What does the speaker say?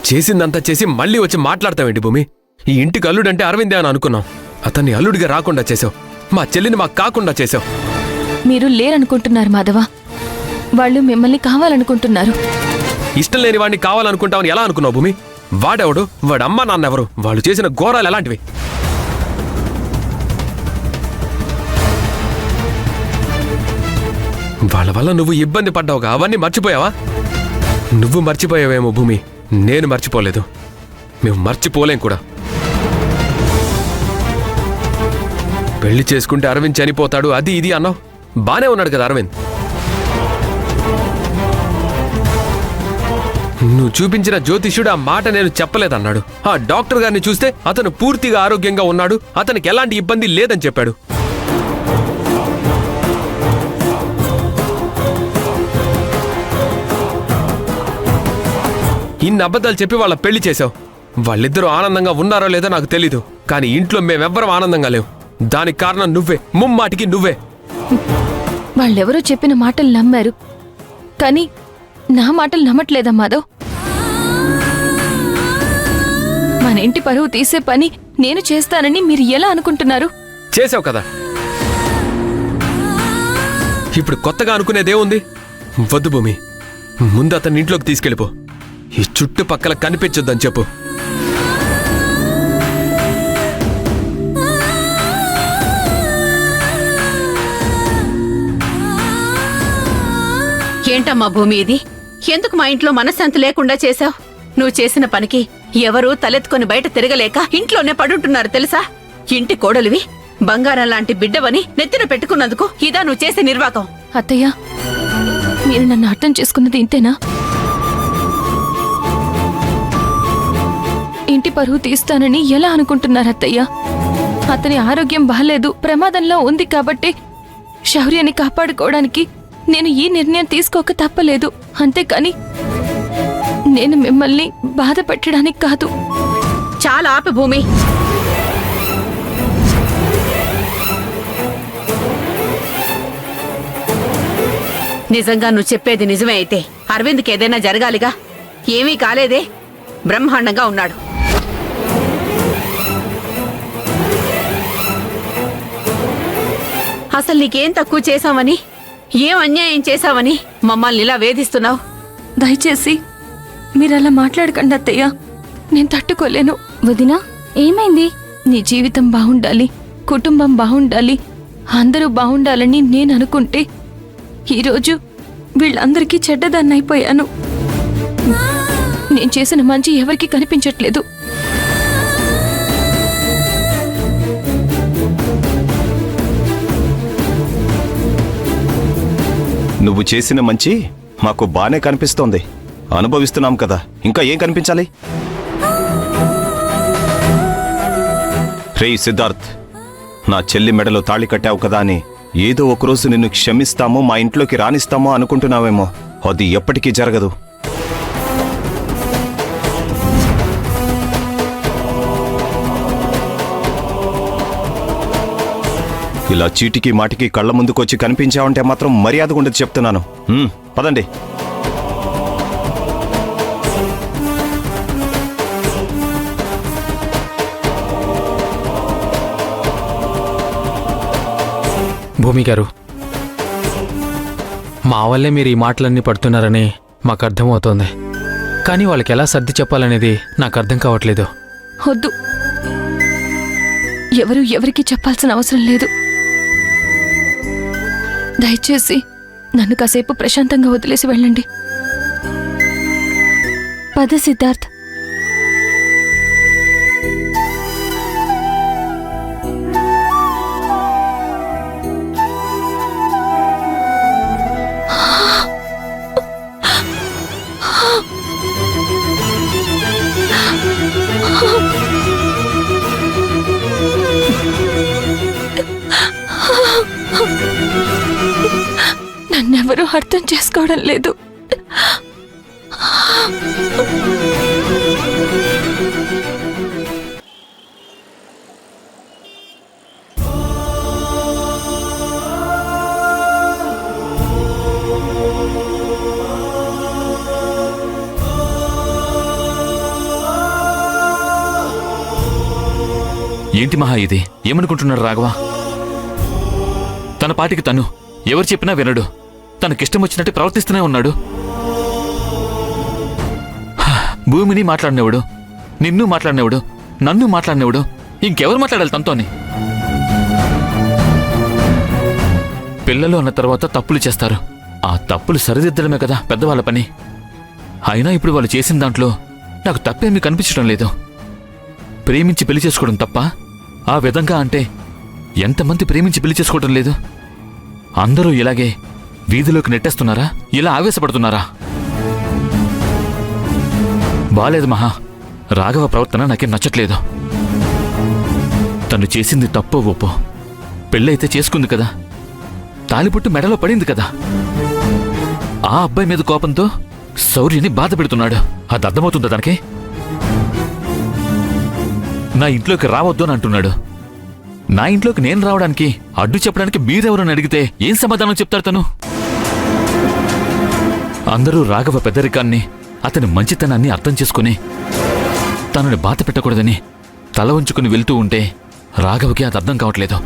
చేసిందంతా చేసి మళ్ళీ వచ్చి మాట్లాడతావేంటి భూమి? ఈ ఇంటికి అల్లుడంటే అరవిందే అని అనుకున్నాం. అతన్ని అల్లుడిగా రాకుండా చేసావు. మా చెల్లిని మాకు కాకుండా చేసావు. మీరు లేరనుకుంటున్నారు మాధవ. వాళ్ళు మిమ్మల్ని కావాలనుకుంటున్నారు. ఇష్టం లేని వాడిని కావాలనుకుంటావని ఎలా అనుకున్నావు భూమి? వాడెవడు? వాడమ్మ నాన్నెవరు? వాళ్ళు చేసిన ఘోరాలు ఎలాంటివి? వాళ్ళ వల్ల నువ్వు ఇబ్బంది పడ్డావుగా, అవన్నీ మర్చిపోయావా? నువ్వు మర్చిపోయావేమో భూమి, నేను మర్చిపోలేదు. మేము మర్చిపోలేం కూడా. పెళ్లి చేసుకుంటే అరవింద్ చనిపోతాడు, అది ఇది అన్నావు. బానే ఉన్నాడు కదా అరవింద్. నువ్వు చూపించిన జ్యోతిష్యుడు ఆ మాట నేను చెప్పలేదన్నాడు. ఆ డాక్టర్ గారిని చూస్తే అతను పూర్తిగా ఆరోగ్యంగా ఉన్నాడు, అతనికి ఎలాంటి ఇబ్బంది లేదని చెప్పాడు. ఇన్ని అబద్ధాలు చెప్పి వాళ్ళ పెళ్లి చేశావు. వాళ్ళిద్దరూ ఆనందంగా ఉన్నారో లేదో నాకు తెలీదు, కానీ ఇంట్లో మేమెవ్వరం ఆనందంగా లేవు. దానికి కారణం నువ్వే, ముమ్మాటికి నువ్వే. వాళ్ళెవరో చెప్పిన మాటలు నమ్మారు, కానీ నా మాటలు నమ్మట్లేదా మాధవ్? మన ఇంటి పరువు తీసే పని నేను చేస్తానని మీరు ఎలా అనుకుంటున్నారు? చేసావు కదా, ఇప్పుడు కొత్తగా అనుకునేదేముంది? వద్దు భూమి, ముందు అతన్ని ఇంట్లోకి తీసుకెళ్ళిపో. ఈ చుట్టుపక్కల కనిపించొద్దని చెప్పు. ఏంటమ్మా భూమి ఇది? ఎందుకు మా ఇంట్లో మనశ్శాంతి లేకుండా చేశావు? నువ్వు చేసిన పనికి ఎవరూ తలెత్తుకొని బయట తిరగలేక ఇంట్లోనే పడుంటున్నారు తెలుసా? ఇంటి కోడలివి, బంగారం లాంటి బిడ్డవని నెత్తిన పెట్టుకున్నందుకు ఇదా నువ్వు చేసే నిర్వాకం? అత్తయ్య, మీరు నన్ను అర్థం చేసుకున్నది ఇంతేనా? ఇంటి పరువు తీస్తానని ఎలా అనుకుంటున్నారు అత్తయ్య? అతని ఆరోగ్యం బాలేదు, ప్రమాదంలో ఉంది కాబట్టి శౌర్యాన్ని కాపాడుకోవడానికి నేను ఈ నిర్ణయం తీసుకోక తప్పలేదు. అంతేకాని నేను మిమ్మల్ని బాధ పెట్టడానికి కాదు. చాలా ఆపు భూమి. నిజంగా నువ్వు చెప్పేది నిజమే అయితే అరవింద్కి ఏదైనా జరగాలిగా. ఏమీ కాలేదే, బ్రహ్మాండంగా ఉన్నాడు. అసలు నీకేం తక్కువ చేశావని, ఏం అన్యాయం చేశావని మమ్మల్ని ఇలా వేధిస్తున్నావు? దయచేసి మీరలా మాట్లాడకండి అత్తయ్య, నేను తట్టుకోలేను. వదినా, ఏమైంది? నీ జీవితం బాగుండాలి, కుటుంబం బాగుండాలి, అందరూ బాగుండాలని నేను అనుకుంటే ఈరోజు వీళ్ళందరికీ చెడ్డదాన్నైపోయాను. నేను చేసిన మంచి ఎవరికీ కనిపించట్లేదు. నువ్వు చేసిన మంచి మాకు బానే కనిపిస్తోంది, అనుభవిస్తున్నాం కదా, ఇంకా ఏం కనిపించాలి? రేయ్ సిద్ధార్థ్, నా చెల్లి మెడలో తాళి కట్టావు కదా అని ఏదో ఒకరోజు నిన్ను క్షమిస్తామో, మా ఇంట్లోకి రానిస్తామో అనుకుంటున్నావేమో. అది ఎప్పటికీ జరగదు. ఇలా చీటికి మాటికి కళ్ళ ముందుకొచ్చి కనిపించావంటే మాత్రం మర్యాద ఉండదు చెప్తున్నాను. పదండి. భూమి గారు, మా వల్లే మీరు ఈ మాటలన్నీ పడుతున్నారని మాకు అర్థమవుతోంది, కానీ వాళ్ళకి ఎలా సర్ది చెప్పాలనేది నాకు అర్థం కావట్లేదు. వద్దు, ఎవరు ఎవరికి చెప్పాల్సిన అవసరం లేదు. దయచేసి నన్ను కాసేపు ప్రశాంతంగా వదిలేసి వెళ్ళండి. పద సిద్ధార్థ్. నన్నెవరూ అర్థం చేసుకోవడం లేదు. ఏంటి మహా ఇది? ఏమనుకుంటున్నాడు రాఘవ? తన పాటికి తను ఎవరు చెప్పినా వినడు. తనకిష్టం వచ్చినట్టు ప్రవర్తిస్తూనే ఉన్నాడు. భూమిని మాట్లాడినవాడు, నిన్ను మాట్లాడినవాడు, నన్ను మాట్లాడినవాడు, ఇంకెవరు మాట్లాడాలి తనతోని? పిల్లలు అన్న తర్వాత తప్పులు చేస్తారు. ఆ తప్పులు సరిదిద్దడమే కదా పెద్దవాళ్ళ పని. అయినా ఇప్పుడు వాళ్ళు చేసిన దాంట్లో నాకు తప్పేమీ కనిపించడం లేదు. ప్రేమించి పెళ్లి చేసుకోవడం తప్ప? ఆ విధంగా అంటే ఎంతమంది ప్రేమించి పెళ్లి చేసుకోవడం లేదు? అందరూ ఇలాగే వీధిలోకి నెట్టేస్తున్నారా? ఇలా ఆవేశపడుతున్నారా? బాలేదు మహా. రాఘవ ప్రవర్తన నాకేం నచ్చట్లేదు. తను చేసింది తప్పో ఒప్పో, పెళ్ళైతే చేసుకుంది కదా, తాలిపొట్టు మెడలో పడింది కదా. ఆ అబ్బాయి మీద కోపంతో శౌర్యని బాధ పెడుతున్నాడు. అది అర్థమవుతుందా తనకి? నా ఇంట్లోకి రావద్దు అని అంటున్నాడు. నా ఇంట్లోకి నేను రావడానికి అడ్డు చెప్పడానికి మీరెవరని అడిగితే ఏం సమాధానం చెప్తారు తను? అందరూ రాఘవ పెద్దరికాన్ని, అతని మంచితనాన్ని అర్థం చేసుకుని తనని బాధ పెట్టకూడదని తల వంచుకుని వెళ్తూ ఉంటే రాఘవకి అది అర్థం కావట్లేదు.